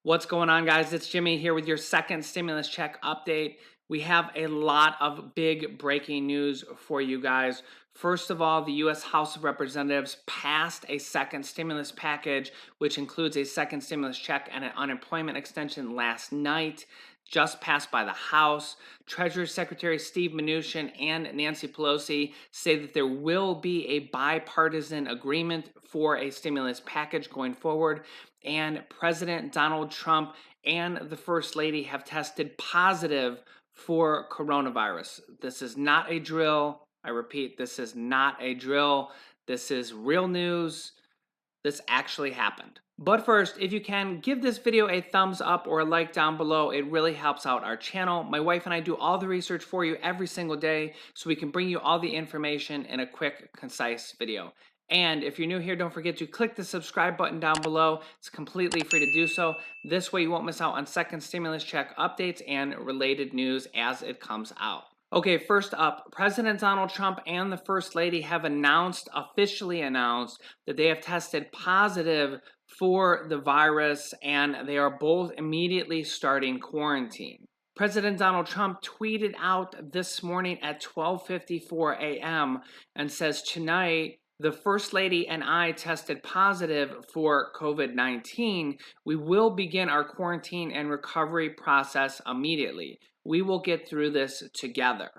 What's going on, guys? It's Jimmy here with your second stimulus check update. We have a lot of big breaking news for you guys. First of all, the U.S. House of Representatives passed a second stimulus package, which includes a second stimulus check and an unemployment extension last night, just passed by the House. Treasury Secretary Steve Mnuchin and Nancy Pelosi say that there will be a bipartisan agreement for a stimulus package going forward. And President Donald Trump and the First Lady have tested positive for coronavirus. This is not a drill. I repeat, this is not a drill. This is real news. This actually happened. But first, if you can, give this video a thumbs up or a like down below. It really helps out our channel. My wife and I do all the research for you every single day so we can bring you all the information in a quick, concise video. And if you're new here, don't forget to click the subscribe button down below. It's completely free to do so. This way you won't miss out on second stimulus check updates and related news as it comes out. Okay, first up, President Donald Trump and the First Lady have officially announced, that they have tested positive for the virus and they are both immediately starting quarantine. President Donald Trump tweeted out this morning at 12:54 a.m. and says, "Tonight, the First Lady and I tested positive for COVID-19. We will begin our quarantine and recovery process immediately. We will get through this together."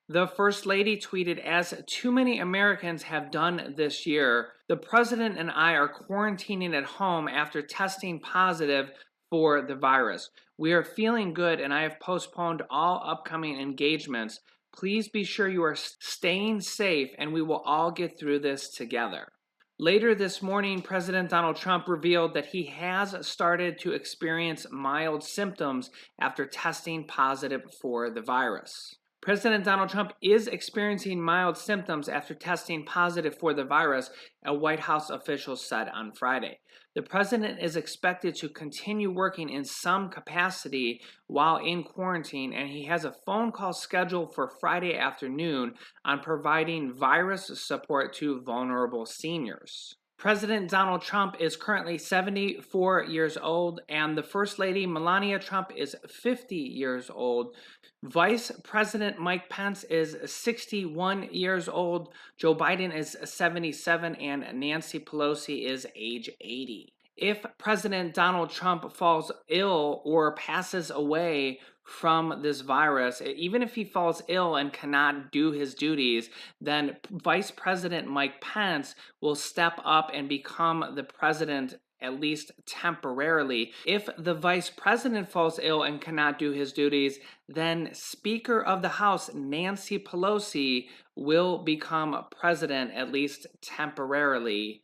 The First Lady tweeted, "As too many Americans have done this year, the President and I are quarantining at home after testing positive for the virus. We are feeling good and I have postponed all upcoming engagements. Please be sure you are staying safe and we will all get through this together." Later this morning, President Donald Trump revealed that he has started to experience mild symptoms after testing positive for the virus. President Donald Trump is experiencing mild symptoms after testing positive for the virus, a White House official said on Friday. The president is expected to continue working in some capacity while in quarantine, and he has a phone call scheduled for Friday afternoon on providing virus support to vulnerable seniors. President Donald Trump is currently 74 years old, and the First Lady, Melania Trump, is 50 years old. Vice President Mike Pence is 61 years old. Joe Biden is 77, and Nancy Pelosi is age 80. If President Donald Trump falls ill or passes away from this virus, even if he falls ill and cannot do his duties, then Vice President Mike Pence will step up and become the president, at least temporarily. If the vice president falls ill and cannot do his duties, then Speaker of the House Nancy Pelosi will become president, at least temporarily.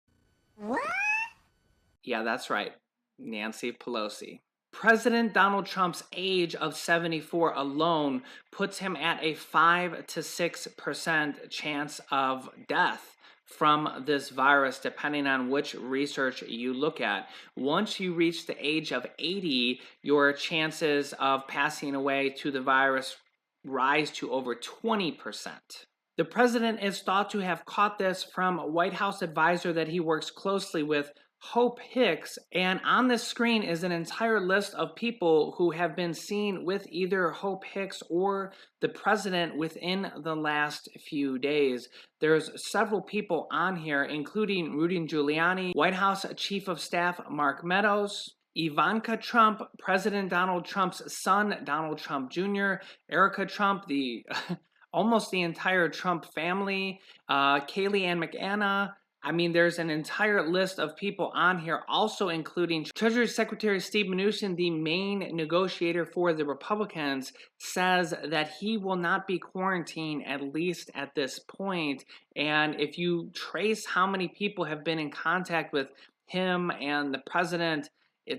What? Yeah, that's right, Nancy Pelosi. President Donald Trump's age of 74 alone puts him at a 5 to 6% chance of death from this virus, depending on which research you look at. Once you reach the age of 80, your chances of passing away to the virus rise to over 20%. The president is thought to have caught this from a White House advisor that he works closely with, Hope Hicks, and on this screen is an entire list of people who have been seen with either Hope Hicks or the president within the last few days. There's several people on here, including Rudy Giuliani, White House Chief of Staff Mark Meadows, Ivanka Trump, President Donald Trump's son, Donald Trump Jr., Erica Trump, almost the entire Trump family, Kayleigh McEnany. I mean, there's an entire list of people on here, also including Treasury Secretary Steve Mnuchin, the main negotiator for the Republicans, says that he will not be quarantined, at least at this point. And if you trace how many people have been in contact with him and the president,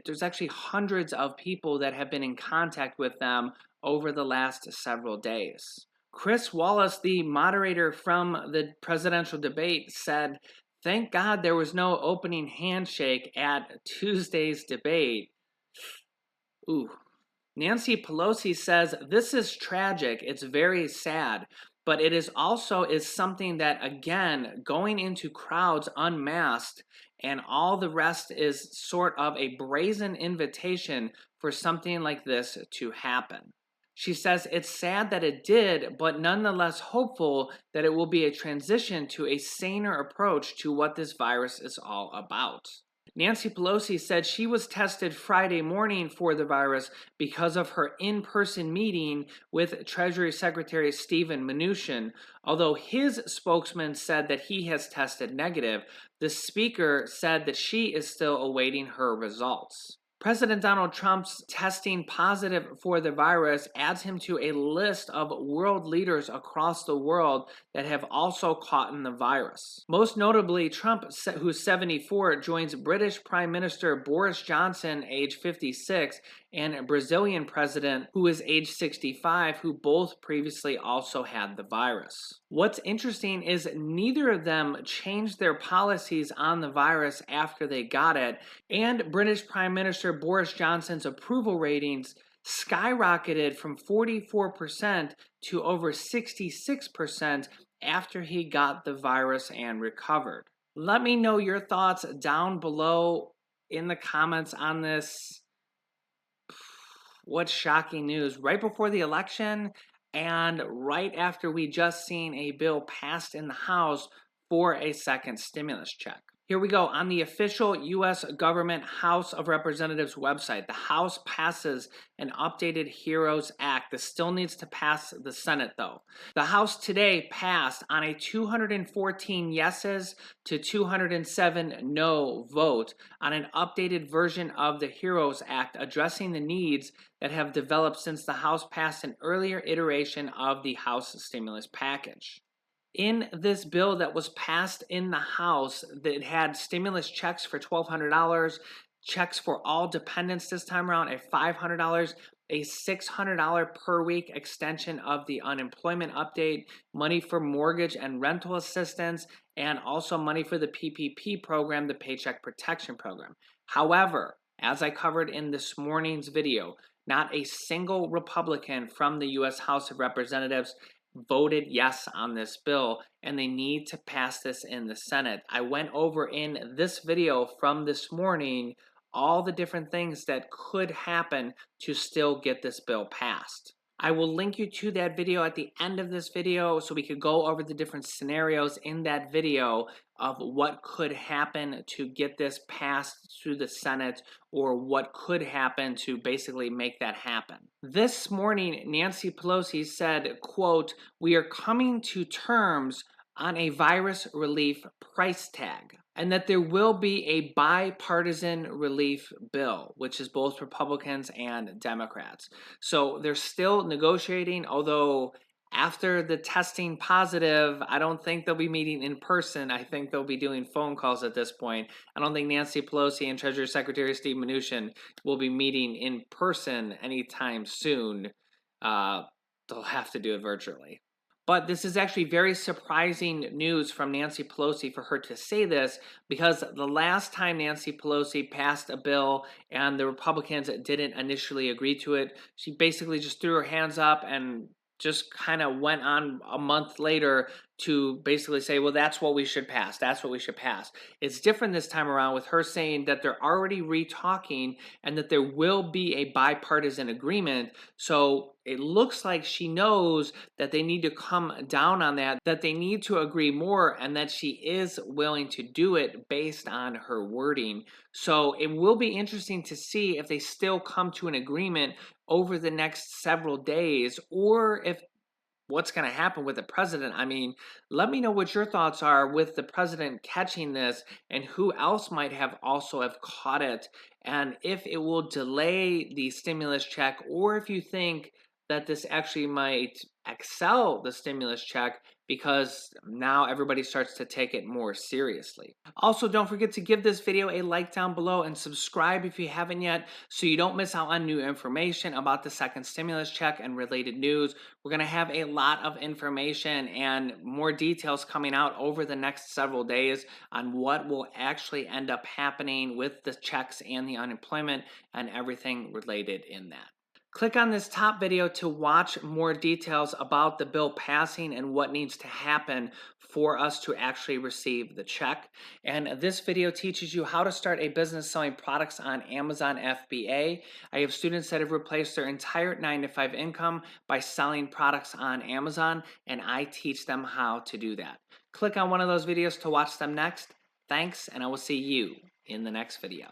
there's actually hundreds of people that have been in contact with them over the last several days. Chris Wallace, the moderator from the presidential debate, said, "Thank God there was no opening handshake at Tuesday's debate." Ooh. Nancy Pelosi says, "This is tragic. It's very sad. But it is also something that, again, going into crowds unmasked and all the rest is sort of a brazen invitation for something like this to happen. She says it's sad that it did, but nonetheless hopeful that it will be a transition to a saner approach to what this virus is all about. Nancy Pelosi said she was tested Friday morning for the virus because of her in-person meeting with Treasury Secretary Steven Mnuchin. Although his spokesman said that he has tested negative, the speaker said that she is still awaiting her results. President Donald Trump's testing positive for the virus adds him to a list of world leaders across the world that have also caught in the virus. Most notably, Trump, who's 74, joins British Prime Minister Boris Johnson, age 56, and Brazilian President, who is age 65, who both previously also had the virus. What's interesting is neither of them changed their policies on the virus after they got it, and British Prime Minister Boris Johnson's approval ratings skyrocketed from 44% to over 66% after he got the virus and recovered. Let me know your thoughts down below in the comments on this. What shocking news. Right before the election and right after we just seen a bill passed in the House for a second stimulus check. Here we go. On the official U.S. government House of Representatives website, the House passes an updated HEROES Act. This still needs to pass the Senate, though. The House today passed on a 214 yeses to 207 no vote on an updated version of the HEROES Act addressing the needs that have developed since the House passed an earlier iteration of the House stimulus package. In this bill that was passed in the House, that had stimulus checks for $1,200, checks for all dependents this time around at $500, a $600 per week extension of the unemployment update, money for mortgage and rental assistance, and also money for the PPP program, the Paycheck Protection Program. However, as I covered in this morning's video, not a single Republican from the U.S. House of Representatives voted yes on this bill, and they need to pass this in the Senate. I went over in this video from this morning all the different things that could happen to still get this bill passed. I will link you to that video at the end of this video so we could go over the different scenarios in that video of what could happen to get this passed through the Senate or what could happen to basically make that happen. This morning, Nancy Pelosi said, quote, "We are coming to terms on a virus relief price tag, and that there will be a bipartisan relief bill, which is both Republicans and Democrats." So they're still negotiating, although after the testing positive, I don't think they'll be meeting in person. I think they'll be doing phone calls at this point. I don't think Nancy Pelosi and Treasury Secretary Steve Mnuchin will be meeting in person anytime soon. They'll have to do it virtually. But this is actually very surprising news from Nancy Pelosi for her to say this, because the last time Nancy Pelosi passed a bill and the Republicans didn't initially agree to it, she basically just threw her hands up and just kind of went on a month later to basically say, well, that's what we should pass. That's what we should pass. It's different this time around with her saying that they're already re-talking and that there will be a bipartisan agreement. So it looks like she knows that they need to come down on that they need to agree more, and that she is willing to do it based on her wording. So it will be interesting to see if they still come to an agreement over the next several days, or if what's going to happen with the president. I mean, let me know what your thoughts are with the president catching this, and who else might have also have caught it, and if it will delay the stimulus check, or if you think that this actually might excel the stimulus check because now everybody starts to take it more seriously. Also, don't forget to give this video a like down below and subscribe if you haven't yet so you don't miss out on new information about the second stimulus check and related news. We're going to have a lot of information and more details coming out over the next several days on what will actually end up happening with the checks and the unemployment and everything related in that. Click on this top video to watch more details about the bill passing and what needs to happen for us to actually receive the check. And this video teaches you how to start a business selling products on Amazon FBA. I have students that have replaced their entire 9 to 5 income by selling products on Amazon, and I teach them how to do that. Click on one of those videos to watch them next. Thanks, and I will see you in the next video.